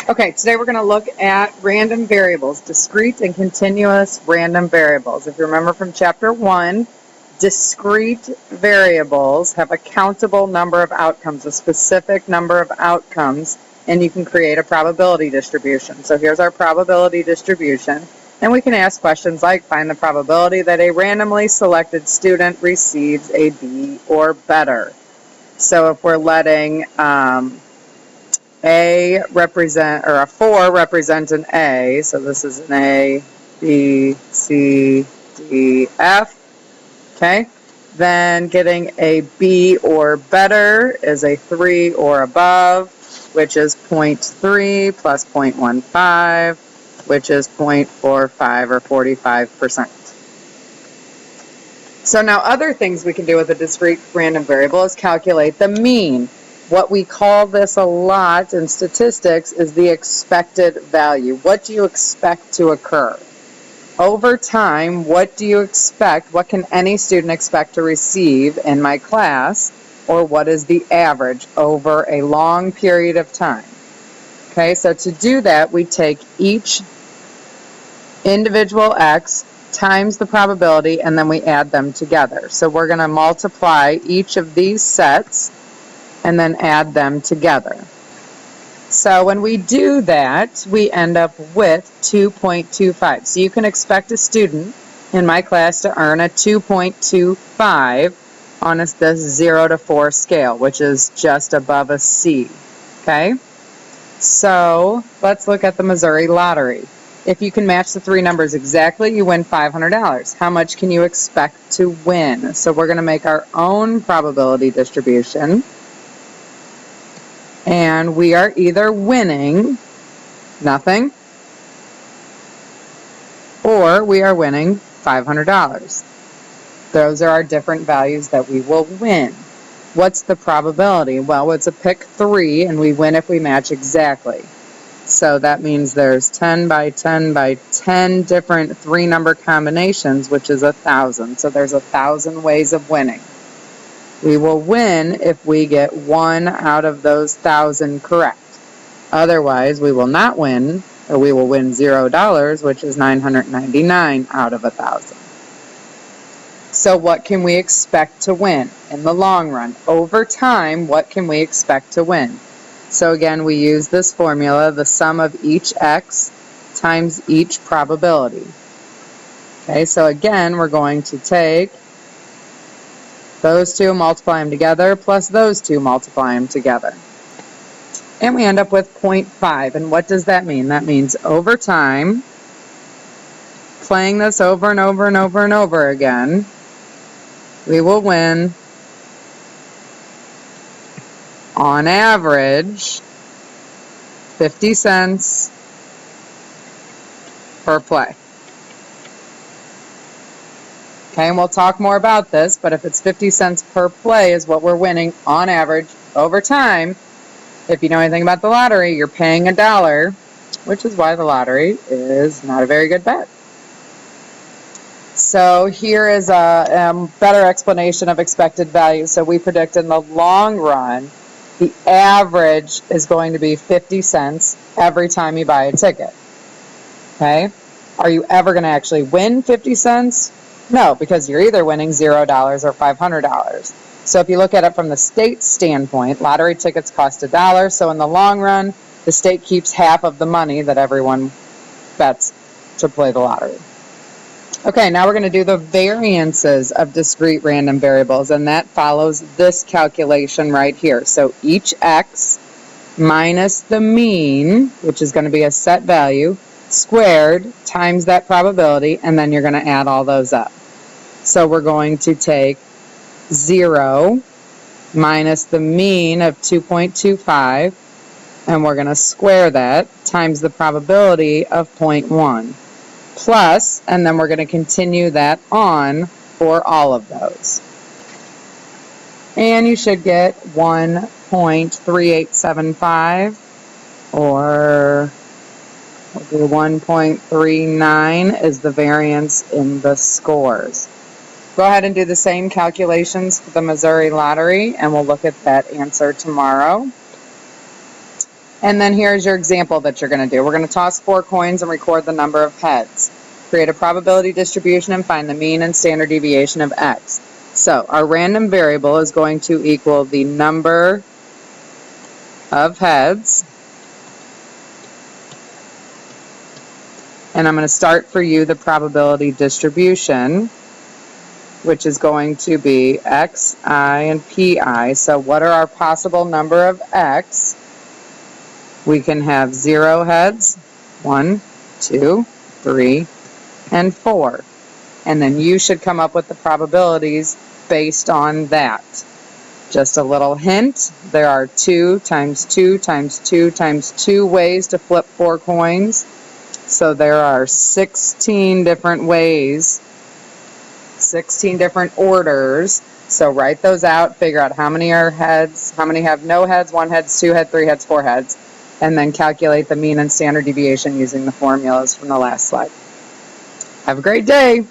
Okay, today we're going to look at random variables, discrete and continuous random variables. If you remember from chapter 1, discrete variables have a countable number of outcomes, a specific number of outcomes, and you can create a probability distribution. So here's our probability distribution, and we can ask questions like, find the probability that a randomly selected student receives a B or better. So if we're letting a represent, or a 4 represent an A, so this is an A, B, C, D, F, okay? Then getting a B or better is a 3 or above, which is 0.3 plus 0.15, which is 0.45 or 45%. So now other things we can do with a discrete random variable is calculate the mean. What we call this a lot in statistics is the expected value. What do you expect to occur? Over time, what do you expect? What can any student expect to receive in my class? Or what is the average over a long period of time? Okay, so to do that, we take each individual x times the probability, and then we add them together. So we're going to multiply each of these sets and then add them together. So when we do that, we end up with 2.25. So you can expect a student in my class to earn a 2.25 on this 0 to 4 scale, which is just above a C. Okay? So let's look at the Missouri lottery. If you can match the three numbers exactly, you win $500. How much can you expect to win? So we're going to make our own probability distribution. And we are either winning nothing, or we are winning $500. Those are our different values that we will win. What's the probability? Well, it's a pick 3, and we win if we match exactly. So that means there's 10 by 10 by 10 different 3-number combinations, which is 1,000. So there's 1,000 ways of winning. We will win if we get 1 out of those 1,000 correct. Otherwise, we will not win, or we will win $0, which is 999 out of 1,000. So what can we expect to win in the long run? Over time, what can we expect to win? So again, we use this formula, the sum of each x times each probability. Okay, so again, we're going to take those two, multiply them together, plus those two, multiply them together. And we end up with 0.5. And what does that mean? That means over time, playing this over and over and over and over again, we will win, on average, 50 cents per play. Okay, and we'll talk more about this, but if it's 50 cents per play is what we're winning on average over time, if you know anything about the lottery, you're paying $1, which is why the lottery is not a very good bet. So here is a better explanation of expected value. So we predict in the long run, the average is going to be 50 cents every time you buy a ticket. Okay? Are you ever going to actually win 50 cents? No, because you're either winning $0 or $500. So if you look at it from the state standpoint, lottery tickets cost $1. So in the long run, the state keeps half of the money that everyone bets to play the lottery. Okay, now we're going to do the variances of discrete random variables, and that follows this calculation right here. So each x minus the mean, which is going to be a set value, squared times that probability, and then you're going to add all those up. So we're going to take 0 minus the mean of 2.25, and we're going to square that times the probability of 0.1. Plus, and then we're going to continue that on for all of those. And you should get 1.3875, or we'll do 1.39 is the variance in the scores. Go ahead and do the same calculations for the Missouri lottery, and we'll look at that answer tomorrow. And then here's your example that you're going to do. We're going to toss 4 coins and record the number of heads. Create a probability distribution and find the mean and standard deviation of x. So our random variable is going to equal the number of heads. And I'm going to start for you the probability distribution, which is going to be xi and pi. So what are our possible number of x? We can have 0 heads, 1, 2, 3, and 4. And then you should come up with the probabilities based on that. Just a little hint, there are 2 times 2 times 2 times 2 ways to flip 4 coins. So there are 16 different ways, 16 different orders. So write those out, figure out how many are heads, how many have no heads, 1 head, 2 heads, 3 heads, 4 heads, and then calculate the mean and standard deviation using the formulas from the last slide. Have a great day.